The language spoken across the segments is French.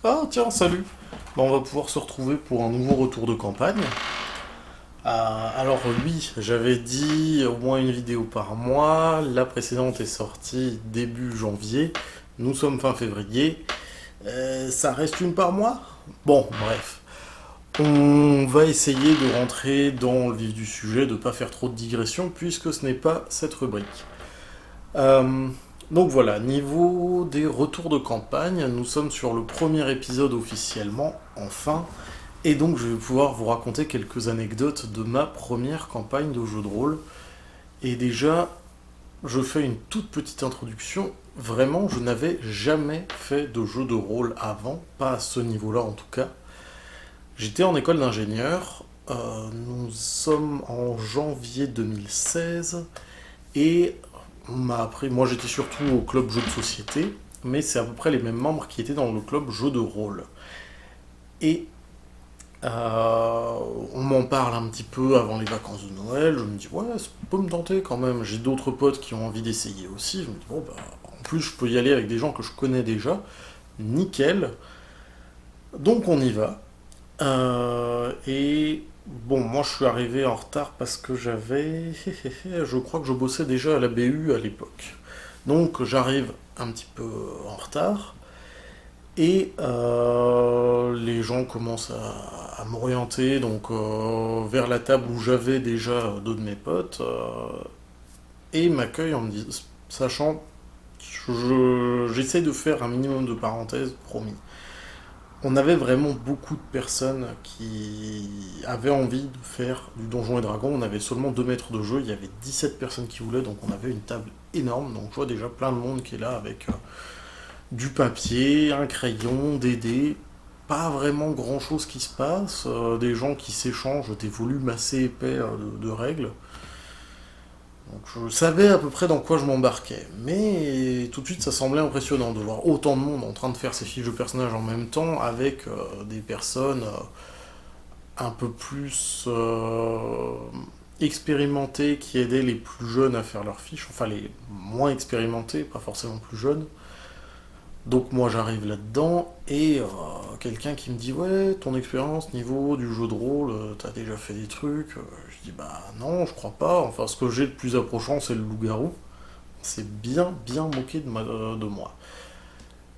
Ah tiens, salut. On va pouvoir se retrouver pour un nouveau retour de campagne. Alors oui, j'avais dit au moins une vidéo par mois. La précédente est sortie début janvier. Nous sommes fin février. Ça reste une par mois. Bon, bref. On va essayer de rentrer dans le vif du sujet, de ne pas faire trop de digressions, puisque ce n'est pas cette rubrique. Euh, donc voilà, niveau des retours de campagne, nous sommes sur le premier épisode officiellement, enfin, et donc je vais pouvoir vous raconter quelques anecdotes de ma première campagne de jeu de rôle. Et déjà, je fais une toute petite introduction. Vraiment, je n'avais jamais fait de jeu de rôle avant, pas à ce niveau-là en tout cas. J'étais en école d'ingénieur, nous sommes en janvier 2016, et on m'a appris, moi j'étais surtout au club jeux de société, mais c'est à peu près les mêmes membres qui étaient dans le club jeux de rôle. Et on m'en parle un petit peu avant les vacances de Noël, je me dis ouais, ça peut me tenter quand même, j'ai d'autres potes qui ont envie d'essayer aussi, je me dis bon bah en plus je peux y aller avec des gens que je connais déjà, nickel, donc on y va. Et bon, moi je suis arrivé en retard parce que j'avais, je crois que je bossais déjà à la BU à l'époque. Donc j'arrive un petit peu en retard et les gens commencent à m'orienter donc vers la table où j'avais déjà deux de mes potes et m'accueillent en me disant, sachant, j'essaie de faire un minimum de parenthèses, promis. On avait vraiment beaucoup de personnes qui avaient envie de faire du Donjon et Dragon. On avait seulement 2 mètres de jeu, il y avait 17 personnes qui voulaient, donc on avait une table énorme. Donc je vois déjà plein de monde qui est là avec du papier, un crayon, des dés. Pas vraiment grand chose qui se passe, des gens qui s'échangent des volumes assez épais de règles. Donc je savais à peu près dans quoi je m'embarquais, mais tout de suite ça semblait impressionnant de voir autant de monde en train de faire ses fiches de personnages en même temps avec des personnes un peu plus expérimentées qui aidaient les plus jeunes à faire leurs fiches, enfin les moins expérimentés, pas forcément plus jeunes. Donc moi j'arrive là-dedans et quelqu'un qui me dit ouais ton expérience niveau du jeu de rôle, t'as déjà fait des trucs. Je dis bah non je crois pas, enfin ce que j'ai de plus approchant c'est le loup-garou. C'est bien bien moqué de moi.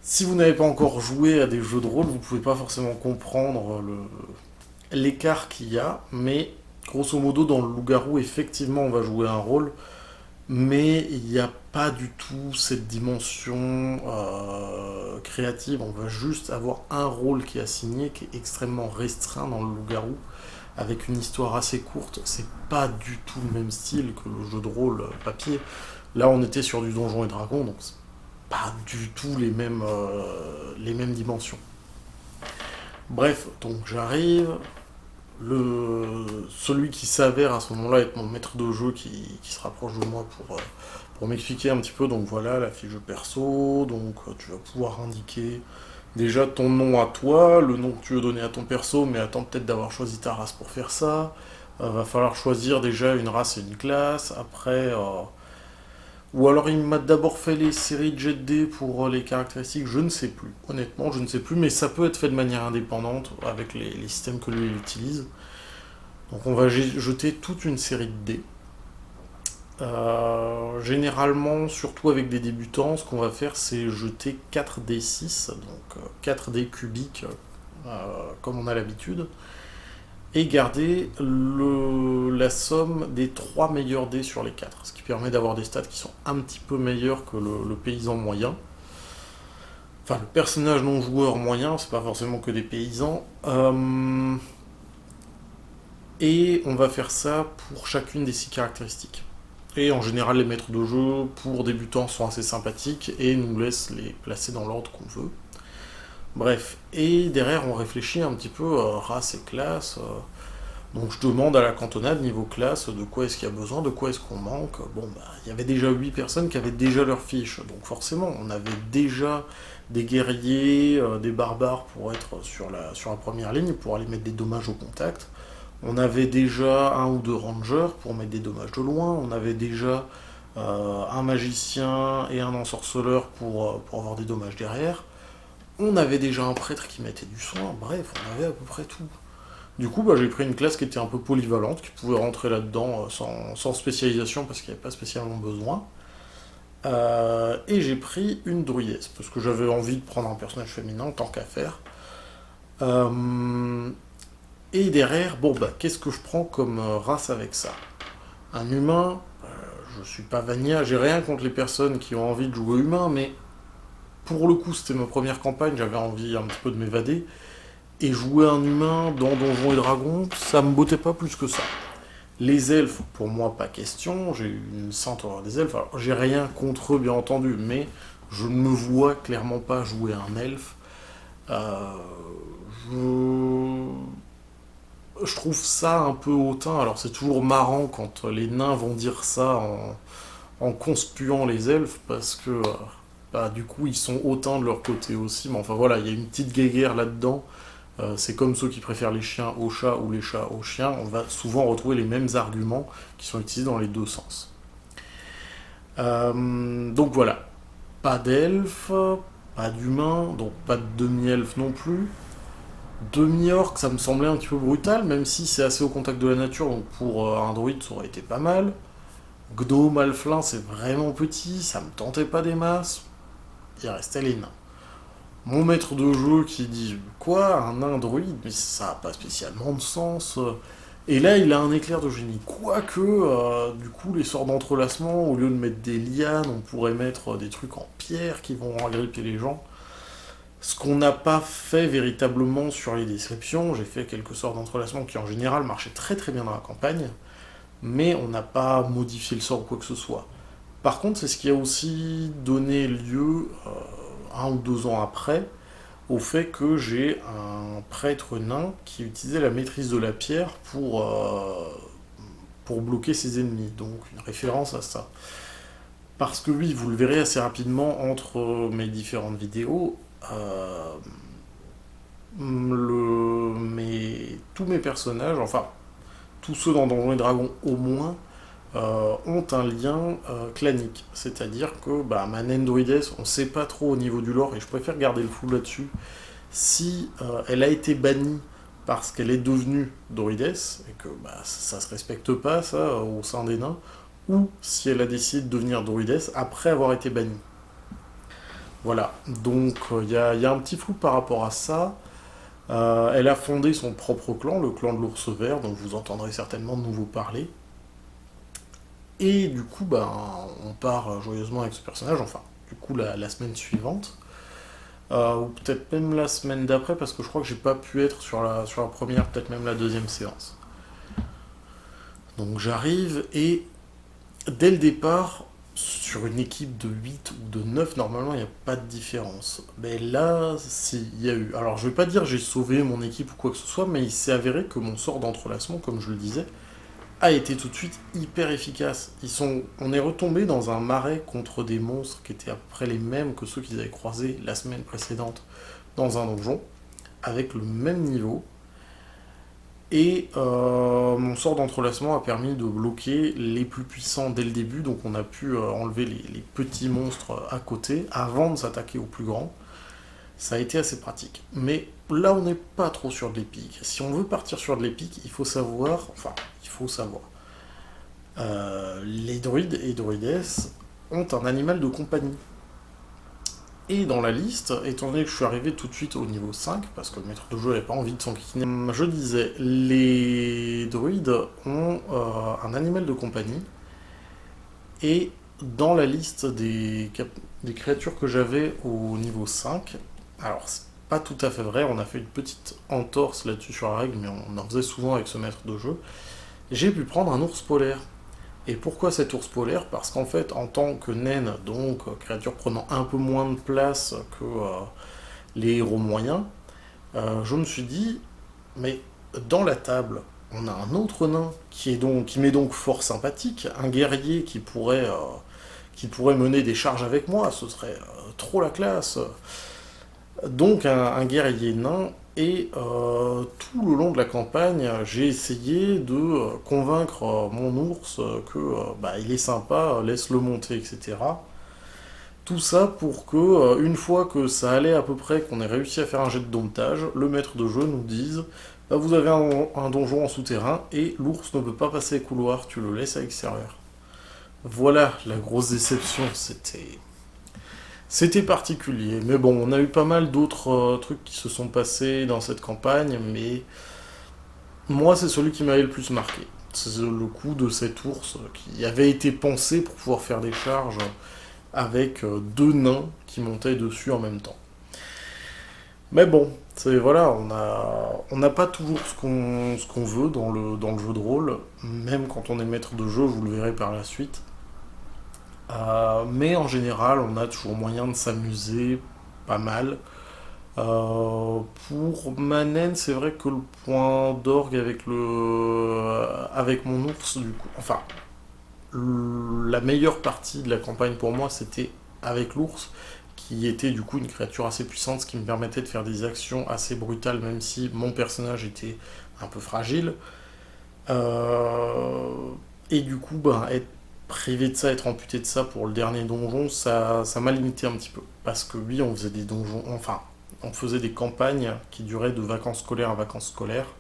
Si vous n'avez pas encore joué à des jeux de rôle, vous pouvez pas forcément comprendre l'écart qu'il y a, mais grosso modo dans le loup-garou effectivement on va jouer un rôle, mais il n'y a pas du tout cette dimension créative. On va juste avoir un rôle qui est assigné, qui est extrêmement restreint dans le loup-garou, avec une histoire assez courte. C'est pas du tout le même style que le jeu de rôle papier. Là, on était sur du Donjon et Dragon, donc c'est pas du tout les mêmes dimensions. Bref, donc j'arrive, celui qui s'avère à ce moment-là être mon maître de jeu qui se rapproche de moi pour m'expliquer un petit peu, donc voilà la fiche de perso, donc tu vas pouvoir indiquer déjà ton nom à toi, le nom que tu veux donner à ton perso, mais attends peut-être d'avoir choisi ta race pour faire ça. Va falloir choisir déjà une race et une classe, après... ou alors il m'a d'abord fait les séries de jet de dés pour les caractéristiques, je ne sais plus. Honnêtement, je ne sais plus, mais ça peut être fait de manière indépendante avec les systèmes que lui il utilise. Donc on va jeter toute une série de dés. Généralement, surtout avec des débutants, ce qu'on va faire, c'est jeter 4 dés 6, donc 4 dés cubiques, comme on a l'habitude, et garder la somme des 3 meilleurs dés sur les 4, ce qui permet d'avoir des stats qui sont un petit peu meilleurs que le paysan moyen. Enfin, le personnage non joueur moyen, c'est pas forcément que des paysans. Et on va faire ça pour chacune des 6 caractéristiques. Et en général, les maîtres de jeu, pour débutants, sont assez sympathiques et nous laissent les placer dans l'ordre qu'on veut. Bref, et derrière, on réfléchit un petit peu race et classe. Donc je demande à la cantonade, niveau classe, de quoi est-ce qu'il y a besoin, de quoi est-ce qu'on manque. Bon, bah, il y avait déjà 8 personnes qui avaient déjà leur fiche. Donc forcément, on avait déjà des guerriers, des barbares pour être sur la première ligne, pour aller mettre des dommages au contact. On avait déjà un ou deux rangers pour mettre des dommages de loin. On avait déjà un magicien et un ensorceleur pour avoir des dommages derrière. On avait déjà un prêtre qui mettait du soin, bref, on avait à peu près tout. Du coup, bah, j'ai pris une classe qui était un peu polyvalente, qui pouvait rentrer là-dedans sans spécialisation parce qu'il n'y avait pas spécialement besoin. Et j'ai pris une druidesse, parce que j'avais envie de prendre un personnage féminin, tant qu'à faire. Euh, et derrière, bon bah, qu'est-ce que je prends comme race avec ça? Un humain, je suis pas vanilla, j'ai rien contre les personnes qui ont envie de jouer humain, mais pour le coup, c'était ma première campagne, j'avais envie un petit peu de m'évader. Et jouer un humain dans Donjons et Dragons, ça me bottait pas plus que ça. Les elfes, pour moi, pas question. J'ai eu une sainte horreur des elfes. Alors, j'ai rien contre eux, bien entendu, mais je ne me vois clairement pas jouer un elfe. Euh, je... je trouve ça un peu hautain. Alors, c'est toujours marrant quand les nains vont dire ça en conspuant les elfes, parce que bah, du coup, ils sont hautains de leur côté aussi. Mais enfin, voilà, il y a une petite guéguerre là-dedans. C'est comme ceux qui préfèrent les chiens aux chats ou les chats aux chiens, on va souvent retrouver les mêmes arguments qui sont utilisés dans les deux sens. Donc voilà, pas d'elfes, pas d'humains, donc pas de demi-elfes non plus. Demi-orc, ça me semblait un petit peu brutal, même si c'est assez au contact de la nature, donc pour un druide ça aurait été pas mal. Gnome, alflin, c'est vraiment petit, ça me tentait pas des masses. Il restait les nains. Mon maître de jeu qui dit quoi, un nain druide, mais ça n'a pas spécialement de sens. Et là, il a un éclair de génie. Quoique, du coup, les sorts d'entrelacement, au lieu de mettre des lianes, on pourrait mettre des trucs en pierre qui vont agripper les gens. Ce qu'on n'a pas fait véritablement sur les descriptions, j'ai fait quelques sorts d'entrelacement qui en général marchaient très très bien dans la campagne, mais on n'a pas modifié le sort ou quoi que ce soit. Par contre, c'est ce qui a aussi donné lieu, 1 ou 2 ans après, au fait que j'ai un prêtre nain qui utilisait la maîtrise de la pierre pour bloquer ses ennemis. Donc une référence à ça. Parce que oui, vous le verrez assez rapidement entre mes différentes vidéos, tous mes personnages, enfin tous ceux dans Donjons et Dragons au moins, ont un lien clanique. C'est-à-dire que bah, ma naine druidesse, on sait pas trop au niveau du lore, et je préfère garder le flou là-dessus, si elle a été bannie parce qu'elle est devenue druidesse, et que bah, ça se respecte pas, ça, au sein des nains, ou si elle a décidé de devenir druidesse après avoir été bannie. Voilà, donc il y a un petit flou par rapport à ça. Elle a fondé son propre clan, le clan de l'ours vert, dont vous entendrez certainement de nouveau parler. Et du coup, ben, on part joyeusement avec ce personnage, enfin, du coup, la semaine suivante. Ou peut-être même la semaine d'après, parce que je crois que j'ai pas pu être sur la première, peut-être même la deuxième séance. Donc j'arrive et dès le départ, sur une équipe de 8 ou de 9 normalement, il n'y a pas de différence. Mais là, si, il y a eu. Alors je vais pas dire j'ai sauvé mon équipe ou quoi que ce soit, mais il s'est avéré que mon sort d'entrelacement, comme je le disais, a été tout de suite hyper efficace. On est retombé dans un marais contre des monstres qui étaient à peu près les mêmes que ceux qu'ils avaient croisés la semaine précédente dans un donjon, avec le même niveau. Et mon sort d'entrelacement a permis de bloquer les plus puissants dès le début, donc on a pu enlever les petits monstres à côté avant de s'attaquer aux plus grands. Ça a été assez pratique. Mais là, on n'est pas trop sur de l'épique. Si on veut partir sur de l'épique, il faut savoir, les druides et druidesses ont un animal de compagnie. Et dans la liste, étant donné que je suis arrivé tout de suite au niveau 5, parce que le maître de jeu n'avait pas envie de s'enquiquiner, je disais, les druides ont un animal de compagnie, et dans la liste des créatures que j'avais au niveau 5, alors c'est pas tout à fait vrai, on a fait une petite entorse là-dessus sur la règle, mais on en faisait souvent avec ce maître de jeu, j'ai pu prendre un ours polaire. Et pourquoi cet ours polaire? Parce qu'en fait, en tant que naine, donc créature prenant un peu moins de place que les héros moyens, je me suis dit, mais dans la table, on a un autre nain qui m'est donc fort sympathique, un guerrier qui pourrait mener des charges avec moi, ce serait trop la classe. Donc un guerrier nain, et tout le long de la campagne, j'ai essayé de convaincre mon ours que bah, il est sympa, laisse-le monter, etc. Tout ça pour que, une fois que ça allait à peu près, qu'on ait réussi à faire un jet de domptage, le maître de jeu nous dise bah, vous avez un donjon en souterrain et l'ours ne peut pas passer les couloirs, tu le laisses à l'extérieur. Voilà, la grosse déception, c'était particulier. Mais bon, on a eu pas mal d'autres trucs qui se sont passés dans cette campagne, mais moi, c'est celui qui m'avait le plus marqué. C'est le coup de cet ours qui avait été pensé pour pouvoir faire des charges avec deux nains qui montaient dessus en même temps. Mais bon, c'est voilà, on n'a pas toujours ce qu'on veut dans le jeu de rôle, même quand on est maître de jeu, vous le verrez par la suite. Mais en général, on a toujours moyen de s'amuser pas mal. Pour Manen, c'est vrai que le point d'orgue avec mon ours, du coup, enfin, la meilleure partie de la campagne pour moi, c'était avec l'ours, qui était du coup une créature assez puissante, ce qui me permettait de faire des actions assez brutales, même si mon personnage était un peu fragile. Euh, et du coup, bah, être privé de ça, être amputé de ça pour le dernier donjon, ça m'a limité un petit peu. Parce que oui, on faisait des donjons, enfin, on faisait des campagnes qui duraient de vacances scolaires à vacances scolaires.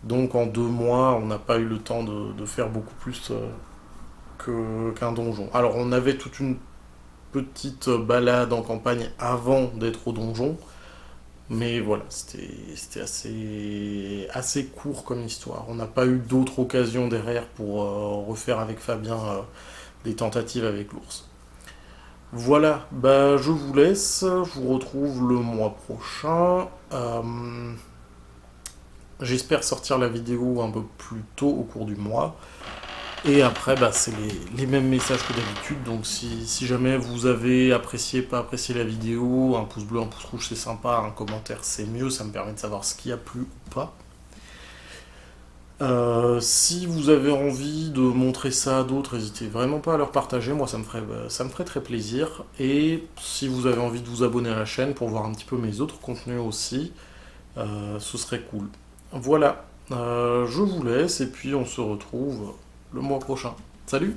Donc en 2 mois, on n'a pas eu le temps de faire beaucoup plus qu'un donjon. Alors on avait toute une petite balade en campagne avant d'être au donjon, mais voilà, c'était assez court comme histoire. On n'a pas eu d'autres occasions derrière pour refaire avec Fabien des tentatives avec l'ours. Voilà, bah je vous laisse, je vous retrouve le mois prochain. J'espère sortir la vidéo un peu plus tôt au cours du mois. Et après, bah, c'est les mêmes messages que d'habitude. Donc si jamais vous avez apprécié, pas apprécié la vidéo, un pouce bleu, un pouce rouge, c'est sympa. Un commentaire, c'est mieux. Ça me permet de savoir ce qui a plu ou pas. Si vous avez envie de montrer ça à d'autres, n'hésitez vraiment pas à leur partager. Moi, ça me ferait très plaisir. Et si vous avez envie de vous abonner à la chaîne pour voir un petit peu mes autres contenus aussi, ce serait cool. Voilà, je vous laisse et puis on se retrouve le mois prochain. Salut!